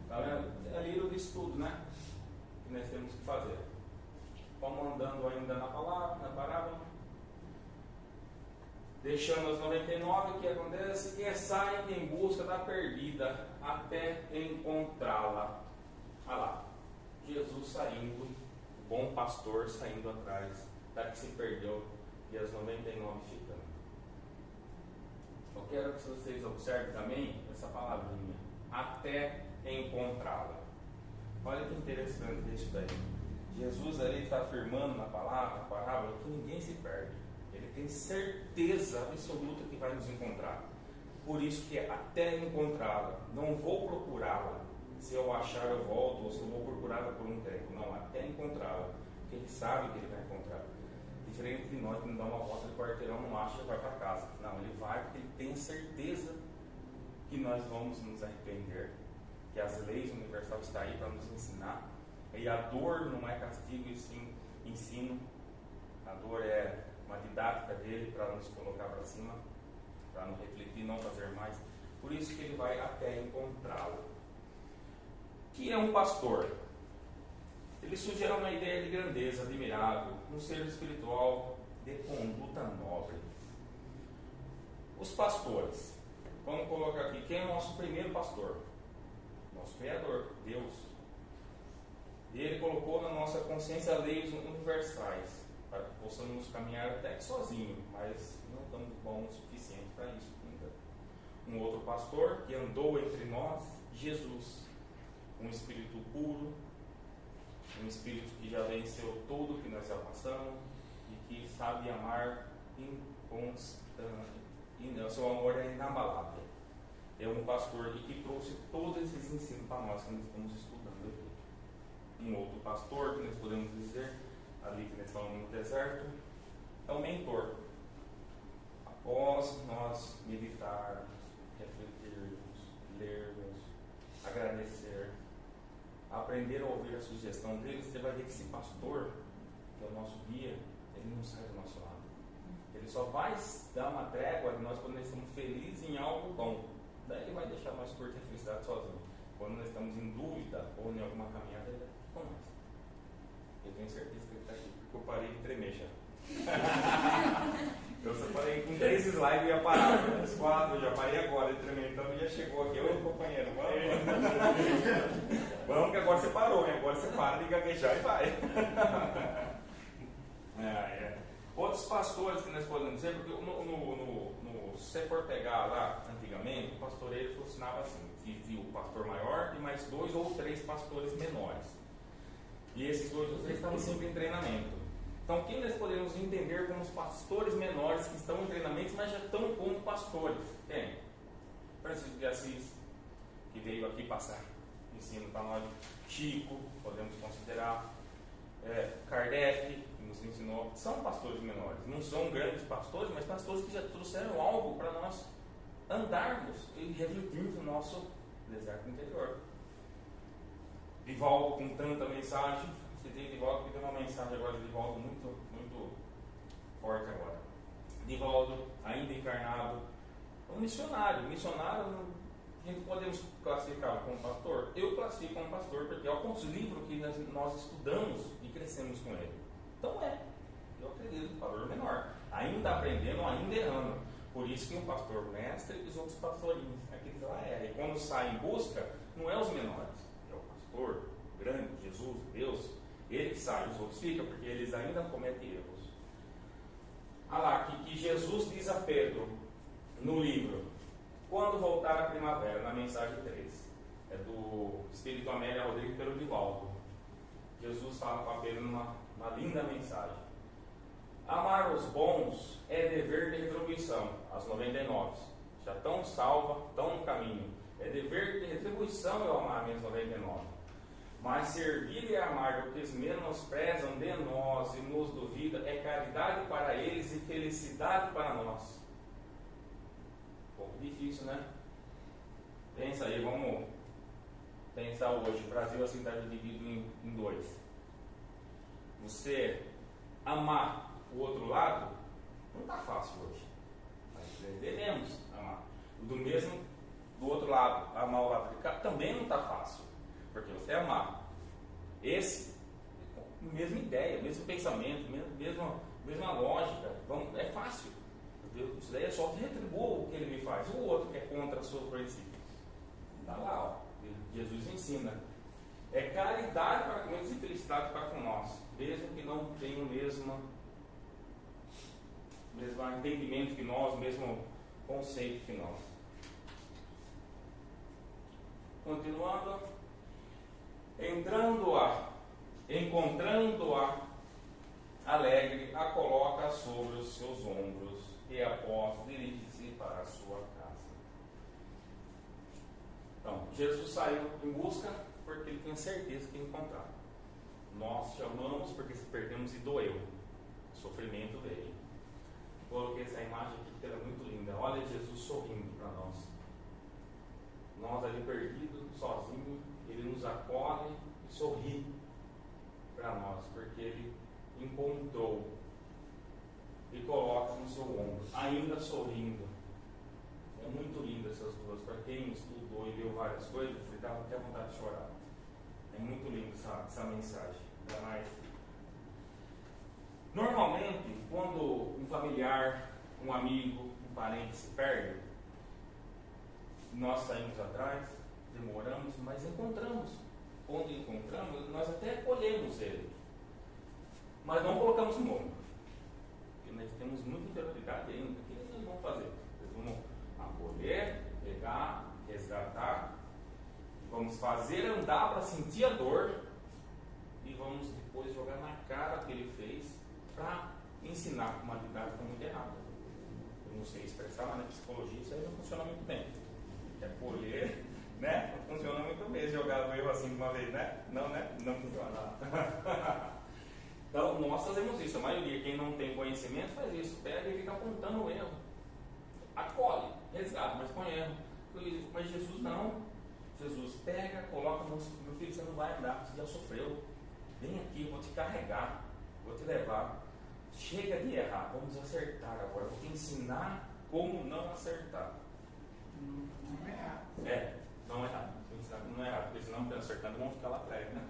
Tá vendo? É livro de estudo, né? Que nós temos que fazer. Vamos andando ainda na parábola. Deixando as 99, o que acontece? E saem em busca da perdida até encontrá-la. Olha lá, Jesus saindo, o bom pastor saindo atrás da que se perdeu e as 99 ficando. Eu quero que vocês observem também essa palavrinha, até encontrá-la. Olha que interessante isso daí. Jesus ali está afirmando na parábola, que ninguém se perde. Ele tem certeza absoluta que vai nos encontrar. Por isso que é até encontrá-la. Não vou procurá-la. Se eu achar eu volto, ou se eu vou procurá-la por um tempo. Não, até encontrá-la. Porque ele sabe que ele vai encontrar. Diferente de nós que não dá uma volta de quarteirão, não acha e vai para casa. Não, ele vai porque ele tem certeza que nós vamos nos arrepender. Que as leis universais estão aí para nos ensinar. E a dor não é castigo, e sim ensino. A dor é uma didática dele para nos colocar para cima, para não refletir, não fazer mais. Por isso que ele vai até encontrá-lo. Que é um pastor? Ele sugere uma ideia de grandeza, admirável, um ser espiritual de conduta nobre. Os pastores, vamos colocar aqui, quem é o nosso primeiro pastor? Nosso Criador, Deus. E ele colocou na nossa consciência leis universais para que possamos caminhar até que sozinho, mas não estamos bons o suficiente para isso ainda. Um outro pastor que andou entre nós, Jesus, um espírito puro, um espírito que já venceu tudo que nós já passamos e que sabe amar o seu amor é inabalável. É um pastor que trouxe todos esses ensinos para nós que nós estamos estudando aqui. Um outro pastor que nós podemos dizer, ali que nós falamos no deserto, é um mentor. Após nós meditarmos, refletirmos, lermos, agradecer, aprender a ouvir a sugestão dele, você vai ver que esse pastor, que é o nosso guia, ele não sai do nosso lado. Ele só vai dar uma trégua de nós quando nós estamos felizes em algo bom. Daí ele vai deixar nós curtir a felicidade sozinho. Quando nós estamos em dúvida ou em alguma caminhada, ele está com nós. Eu tenho certeza que ele está aqui, porque eu parei de tremer já. Eu só parei com 3 slides e ia parar. Os 4, eu já parei agora de tremer, então ele já chegou aqui. Oi, companheiro, vamos? Vamos, que agora você parou, hein? Agora você para de gaguejar e vai. Outros pastores que nós podemos dizer, porque se você for pegar lá antigamente, o pastoreiro funcionava assim: existia o pastor maior e mais 2 ou 3 pastores menores. E esses 2 ou 3 estavam sempre em treinamento. Então, quem nós podemos entender como os pastores menores que estão em treinamento, mas já estão como pastores? Quem? Francisco de Assis, que veio aqui passar ensino para nós. Chico, podemos considerar. Kardec, que nos ensinou. São pastores menores. Não são grandes pastores, mas pastores que já trouxeram algo para nós andarmos e refletirmos no nosso deserto interior. Divaldo, com tanta mensagem, citei Divaldo, porque tem uma mensagem agora de Divaldo muito, muito forte agora. Divaldo, ainda encarnado, um missionário. Missionário, a gente podemos classificar como pastor? Eu classifico como pastor, porque é o livro que nós estudamos e crescemos com ele. Então eu acredito, valor menor. Ainda aprendendo, ainda errando. Por isso que um pastor mestre e os outros pastorinhos, aqueles lá E quando sai em busca, não é os menores, é o pastor, o grande, Jesus, Deus. Ele que sai, os outros ficam, porque eles ainda cometem erros. Olha lá, que Jesus diz a Pedro, no livro, quando voltar a primavera, na mensagem 3, é do Espírito Amélia Rodrigues pelo Divaldo. Jesus fala para Pedro uma linda mensagem. Amar os bons é dever de retribuição, as 99. Já estão salva, estão no caminho. É dever de retribuição eu amar minhas 99. Mas servir e amar do que eles menosprezam de nós e nos duvida é caridade para eles e felicidade para nós. Um pouco difícil, né? Pensa aí, vamos pensar hoje. O Brasil assim está dividido em 2. Você amar o outro lado não está fácil hoje. Mas devemos amar. Do outro lado, amar o lado de cá também não está fácil. Porque você amar esse, mesma ideia, mesmo pensamento, mesma lógica, é fácil. Isso daí é só que retribua o que ele me faz. O outro que é contra o seu princípio. Está lá, ó. Jesus ensina. É caridade para com eles e felicidade para com nós. Mesmo que não tenham o mesmo entendimento que nós, mesmo conceito que nós. Continuando. Encontrando-a alegre, a coloca sobre os seus ombros e após dirige-se para a sua casa. Então, Jesus saiu em busca porque ele tinha certeza que ia encontrar. Nós chamamos porque se perdemos e doeu. O sofrimento veio. Coloquei essa imagem aqui que era muito linda. Olha Jesus sorrindo para nós. Nós ali perdidos, sozinhos, ele nos acolhe e sorri para nós, porque ele encontrou e coloca no seu ombro, ainda sorrindo. É muito lindo essas duas. Para quem estudou e leu várias coisas, ele dá até vontade de chorar. É muito lindo essa mensagem. Ainda mais. Normalmente, quando um familiar, um amigo, um parente se perde, nós saímos atrás, demoramos, mas encontramos. Onde encontramos, nós até acolhemos ele. Mas não colocamos no ombro. nós temos muita inferioridade ainda. O que eles vão fazer? Eles vão acolher, pegar, resgatar, vamos fazer andar para sentir a dor e vamos depois jogar na cara o que ele fez para ensinar que uma atividade está muito errada. Eu não sei expressar, mas na psicologia isso aí não funciona muito bem. É acolher, né? Não funciona muito bem jogar o erro assim de uma vez, né? Não, né? Não funciona. Então, nós fazemos isso. A maioria, quem não tem conhecimento, faz isso. Pega e fica apontando o erro. Acolhe, resgata, mas põe erro. Mas Jesus não. Jesus pega, coloca, meu filho, você não vai andar, você já sofreu. Vem aqui, eu vou te carregar, vou te levar. Chega de errar, vamos acertar agora. Vou te ensinar como não acertar. Não é errado. Não é errado. Não é errado, porque senão não acertando, vão ficar lá atrás, né?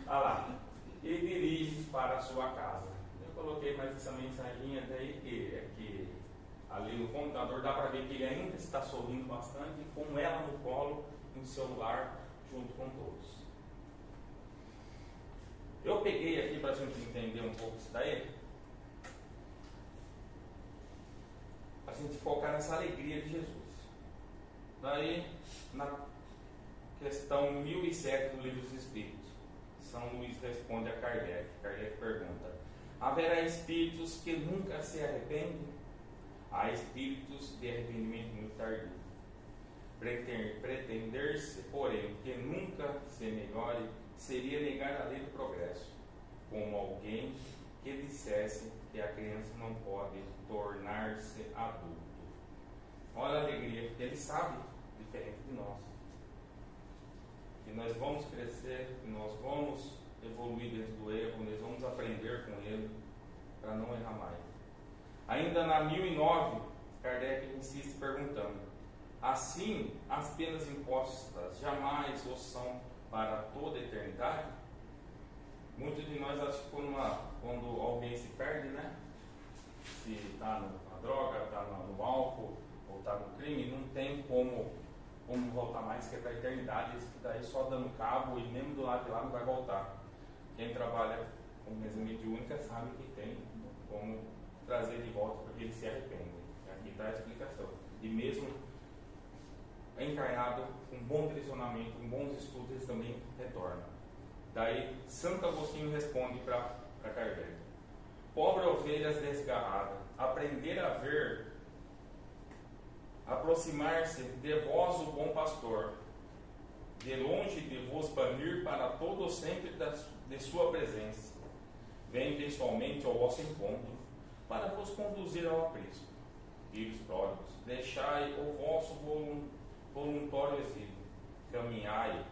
Olha lá. E dirige para a sua casa. Eu coloquei mais essa mensaginha daí que ali no computador dá para ver que ele ainda está sorrindo bastante, com ela no colo, no celular, junto com todos. Eu peguei aqui para a gente entender um pouco isso daí, a gente focar nessa alegria de Jesus. Daí, na questão 1007 do Livro dos Espíritos, São Luís responde a Kardec. Kardec pergunta: haverá espíritos que nunca se arrependem? Há espíritos de arrependimento muito tardio. Pretender-se, porém, que nunca se melhore, seria negar a lei do progresso, como alguém que dissesse que a criança não pode tornar-se adulto. Olha a alegria, porque ele sabe, diferente de nós, que nós vamos crescer, que nós vamos evoluir dentro do erro, nós vamos aprender com ele para não errar mais. Ainda na 1009, Kardec insiste perguntando: assim, as penas impostas jamais o são para toda a eternidade? Muitos de nós acham que quando alguém se perde, né? Se está na droga, está no álcool ou está no crime, não tem como voltar mais, que é para a eternidade. Isso que daí só dando cabo e mesmo do lado de lá não vai voltar. Quem trabalha com mesa mediúnica sabe que tem como trazer de volta porque eles se arrependem. Aqui está a explicação. E mesmo encarnado, com bom direcionamento, com bons estudos, eles também retornam. Daí, Santo Agostinho responde para Kardec: pobre ovelhas desgarrada, aprender a ver, aproximar-se de vós o bom pastor, de longe de vos banir para todo sempre de sua presença, vem pessoalmente ao vosso encontro, para vos conduzir ao aprisco. Filhos pródigos, deixai o vosso voluntário exílio, caminhai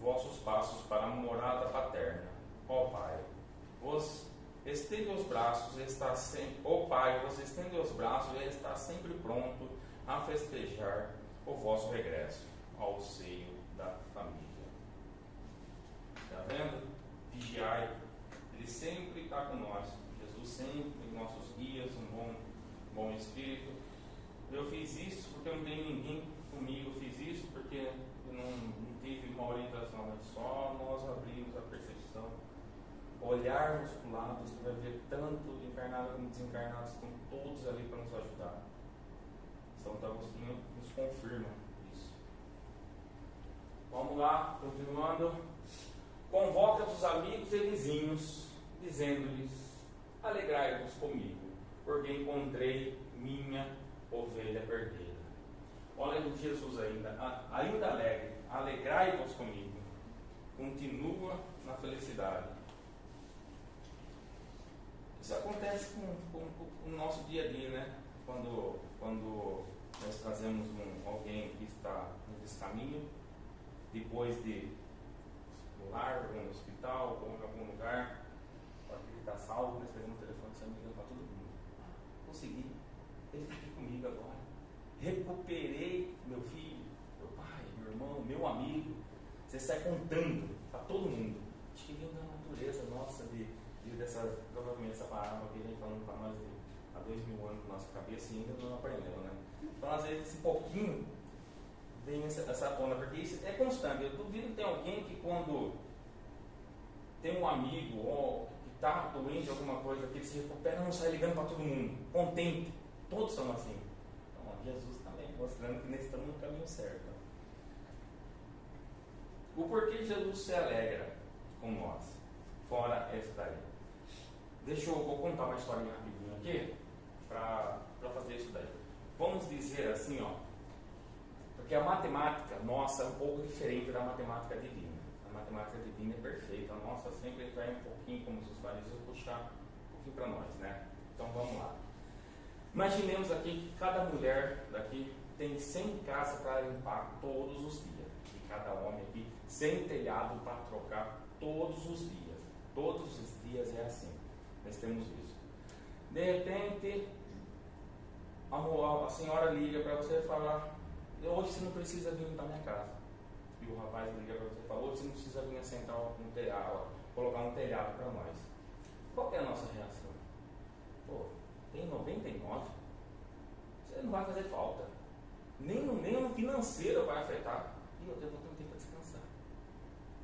vossos passos para a morada paterna. Ó Pai, vos estende os braços, está sempre, ó Pai, vos estende os braços e está sempre pronto a festejar o vosso regresso ao seio da família. Está vendo? Vigiai, ele sempre está com nós. Jesus sempre nossos guias, um bom espírito. Eu fiz isso porque não tem ninguém comigo, eu fiz isso porque eu não tive uma orientação, mas só nós abrimos a percepção, olharmos para o lado, você vai ver tanto encarnados como desencarnados, estão todos ali para nos ajudar. Santo Agostinho nos confirma isso. Vamos lá, continuando. Convoca os amigos e vizinhos, dizendo-lhes: alegrai-vos comigo, porque encontrei minha ovelha perdida. Olha Jesus ainda alegre: alegrai-vos comigo. Continua na felicidade. Isso acontece com o nosso dia a dia, né? Quando nós trazemos alguém que está no descaminho, depois de no lar, ou no hospital, ou em algum lugar, para que ele está salvo, nós pegamos o telefone e ligando para todo mundo. Consegui, ele está aqui comigo agora. Recuperei meu filho, meu pai, meu irmão, meu amigo. Você sai contando para todo mundo. Acho que vem da natureza nossa provavelmente essa palavra que vem falando para nós há 2000 anos na nossa cabeça e ainda não aprendeu, né? Então, às vezes, esse pouquinho vem essa tona, porque isso é constante. Eu duvido que tem alguém que quando tem um amigo ou que está doente, alguma coisa, que ele se recupera, não sai ligando para todo mundo, contente. Todos são assim. Então, Jesus também mostrando que nós estamos no caminho certo. O porquê Jesus se alegra com nós, fora essa daí. Vou contar uma historinha rapidinho aqui, para fazer isso daí. Vamos dizer assim, ó, porque a matemática nossa é um pouco diferente da matemática divina. A matemática divina é perfeita, a nossa sempre vai um pouquinho, como os fariseus, puxar um pouquinho para nós, né? Então vamos lá. Imaginemos aqui que cada mulher daqui tem 100 casas para limpar todos os dias. E cada homem aqui 100 telhado para trocar todos os dias. Todos os dias é assim. Nós temos isso. De repente, a senhora liga para você e fala: hoje você não precisa vir para minha casa. E o rapaz liga para você e fala: hoje você não precisa vir assentar um telhado, colocar um telhado para nós. Qual é a nossa reação? Pô, tem 99? Você não vai fazer falta. Nem no financeiro vai afetar. E eu vou ter um tempo para descansar.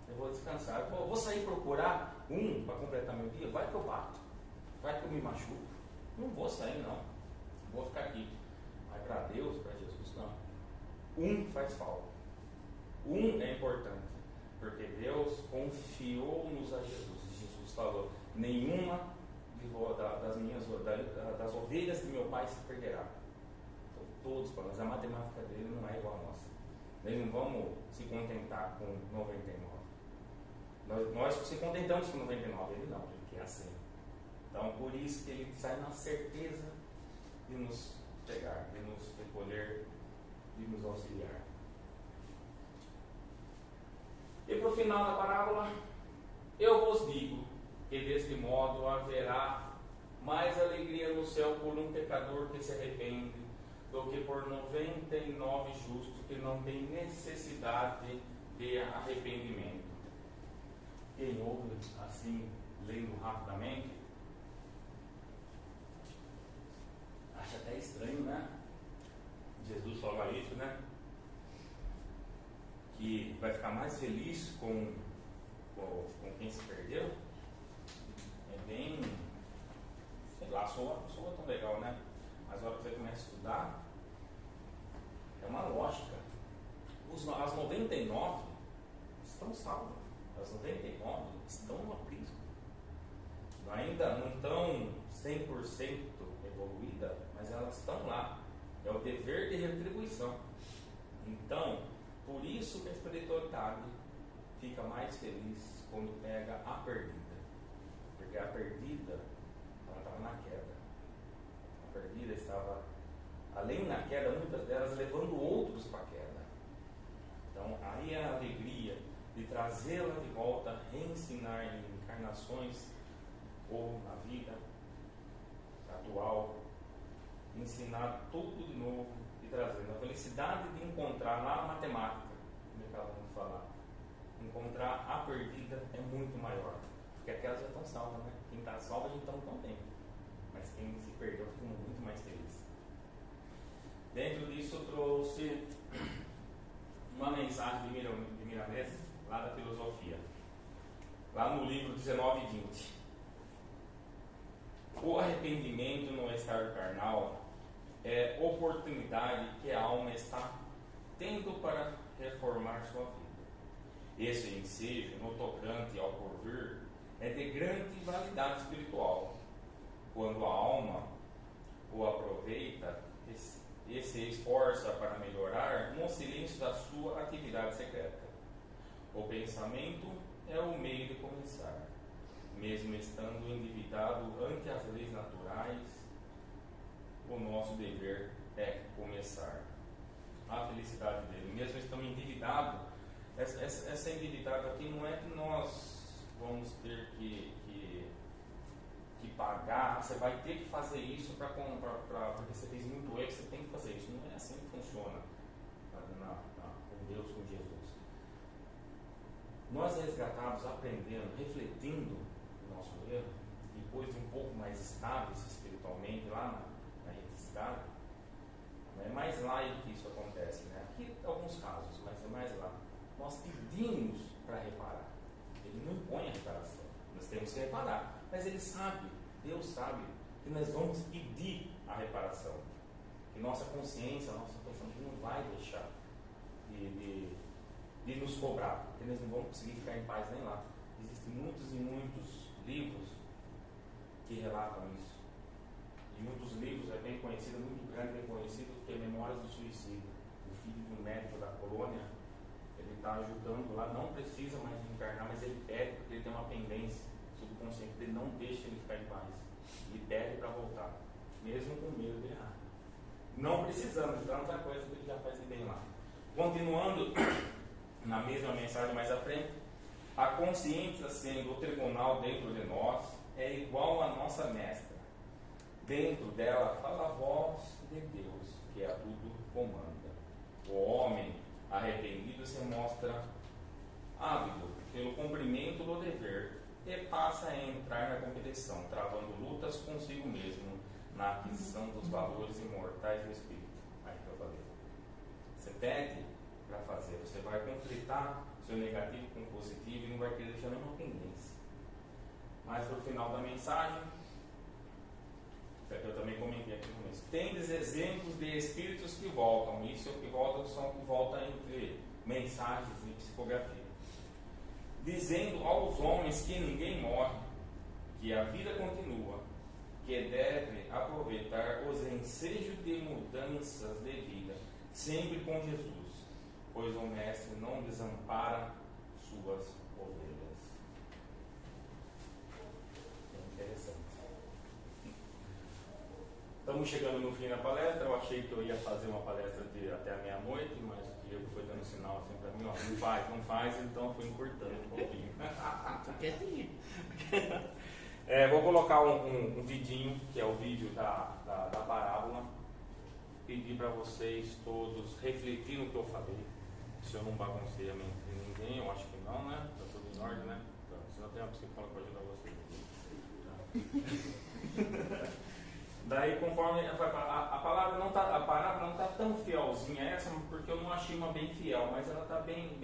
Eu vou descansar. Eu vou sair procurar para completar meu dia. Vai que eu bato. Vai que eu me machuco. Não vou sair, não. Vou ficar aqui. Mas para Deus, para Jesus, não. Faz falta. É importante. Porque Deus confiou-nos a Jesus. Jesus falou: nenhuma das ovelhas de meu pai se perderá. Então, todos para nós. A matemática dele não é igual a nossa. Nós não vamos se contentar com 99. Nós se contentamos com 99. Ele não, ele quer 100. Então, por isso que ele sai na certeza de nos pegar, de nos recolher, de nos auxiliar. E para o final da parábola, eu vos digo que deste modo haverá mais alegria no céu por um pecador que se arrepende do que por 99 justos que não têm necessidade de arrependimento. Quem ouve assim, lendo rapidamente, acha até estranho, né? Jesus fala isso, né? Que vai ficar mais feliz com quem se perdeu. É bem, sei lá, soa tão legal, né? Mas a hora que você começa a estudar, é uma lógica. As 99 estão salvas. As 99 estão no aprisco. Ainda não estão 100% evoluídas, mas elas estão lá. É o dever de retribuição. Então, por isso que a espiritualidade fica mais feliz quando pega a perdida. Porque a perdida, ela estava na queda. A perdida estava, além na queda, muitas delas levando outros para a queda. Então, aí é a alegria de trazê-la de volta, reensinar em encarnações ou na vida atual, ensinar tudo de novo e trazendo a felicidade de encontrar na matemática, como acabamos de falar, encontrar a perdida é muito maior, porque aquelas já estão salvas, né? Quem está salvo a gente está tão contente, mas quem se perdeu fica muito mais feliz. Dentro disso eu trouxe uma mensagem de Miramês, lá da filosofia, lá no livro 19 e 20. O arrependimento no estado carnal é oportunidade que a alma está tendo para reformar sua vida. Esse ensejo, no tocante ao porvir, é de grande validade espiritual. Quando a alma o aproveita e se esforça para melhorar no silêncio da sua atividade secreta. O pensamento é o meio de começar. Mesmo estando endividado ante as leis naturais, o nosso dever é começar. A felicidade dele, mesmo estando endividado, essa endividado aqui não é que nós vamos ter que pagar, você vai ter que fazer isso porque você fez muito erro, você tem que fazer isso. Não é assim que funciona com Deus, com Jesus. Nós resgatados, aprendendo, refletindo o nosso erro, depois de um pouco mais estáveis espiritualmente lá na reticidade, não é mais lá que isso acontece, né? Aqui alguns casos, mas é mais lá. Nós pedimos para reparar. Ele não impõe a reparação. Nós temos que reparar. Mas Ele sabe, Deus sabe, que nós vamos pedir a reparação. Que nossa consciência, nossa pensamento não vai deixar de nos cobrar, porque nós não vamos conseguir ficar em paz nem lá. Existem muitos e muitos livros que relatam isso. E um dos livros é bem conhecido, muito grande, bem conhecido, que é Memórias do Suicídio. O filho de um médico da colônia, ele está ajudando lá, não precisa mais encarnar, mas ele pede, porque ele tem uma pendência subconsciente, ele não deixa ele ficar em paz. Ele pede para voltar, mesmo com medo de errar. Não precisamos de tanta coisa que ele já faz bem lá. Continuando, na mesma mensagem mais à frente, a consciência sendo o tribunal dentro de nós é igual à nossa mestra. Dentro dela fala a voz de Deus, que a tudo comanda. O homem arrependido se mostra ávido pelo cumprimento do dever e passa a entrar na competição, travando lutas consigo mesmo na aquisição dos valores imortais do espírito. Aí que eu falei. Você pede para fazer, você vai conflitar seu negativo com o positivo e não vai querer deixar nenhuma pendência. Mas no final da mensagem, eu também comentei aqui no começo, tendes exemplos de espíritos que voltam. Isso é o que volta, são que volta entre mensagens e psicografia, dizendo aos homens que ninguém morre, que a vida continua, que deve aproveitar os ensejos de mudanças de vida, sempre com Jesus, pois o Mestre não desampara suas ovelhas. É interessante. Estamos chegando no fim da palestra. Eu achei que eu ia fazer uma palestra até a meia-noite, mas o Diego foi dando sinal assim para mim, ó, não faz, então fui encurtando um pouquinho. Vou colocar um vidinho, que é o vídeo da parábola. Pedir para vocês todos refletir no que eu falei. Se eu não baguncei a mente de ninguém, eu acho que não, né? Está tudo em ordem, né? Então, se não tem uma psicóloga para ajudar vocês. Daí, conforme a parábola não está tão fielzinha a essa, porque eu não achei uma bem fiel, mas ela está bem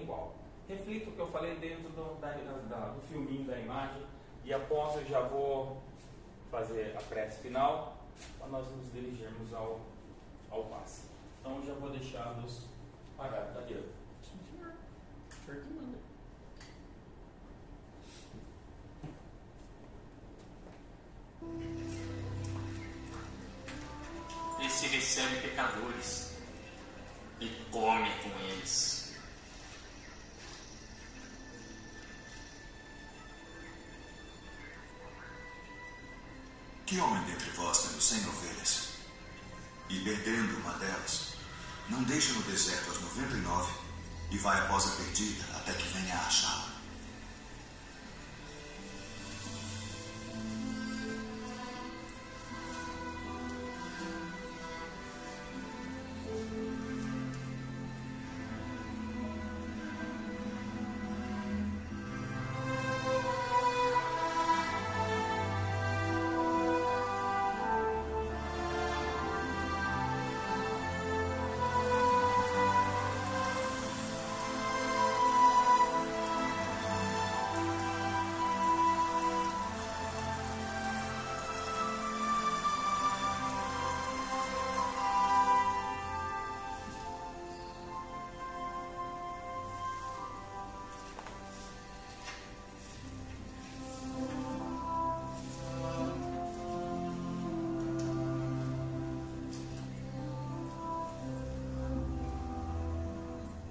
igual. Reflita o que eu falei dentro do filminho da imagem, e após eu já vou fazer a prece final para nós nos dirigirmos ao passe. Então eu já vou deixá-los parar. Cadê? O senhor que manda. Esse recebe pecadores e come com eles. Que homem dentre vós, tendo 100 ovelhas, e perdendo uma delas, não deixa no deserto as 99 e vai após a perdida até que venha a achá-la?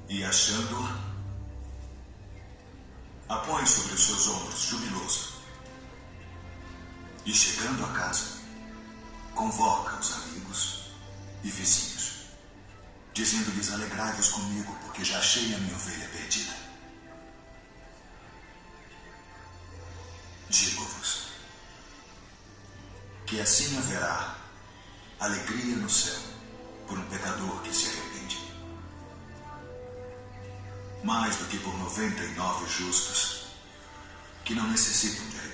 E achando-a, a põe sobre os seus ombros jubiloso. E chegando a casa, convoca os amigos e vizinhos, dizendo-lhes: alegrai-vos comigo, porque já achei a minha ovelha perdida. Digo-vos que assim haverá alegria no céu por um pecador que se arrepende, mais do que por 99 justos que não necessitam de arrependimento.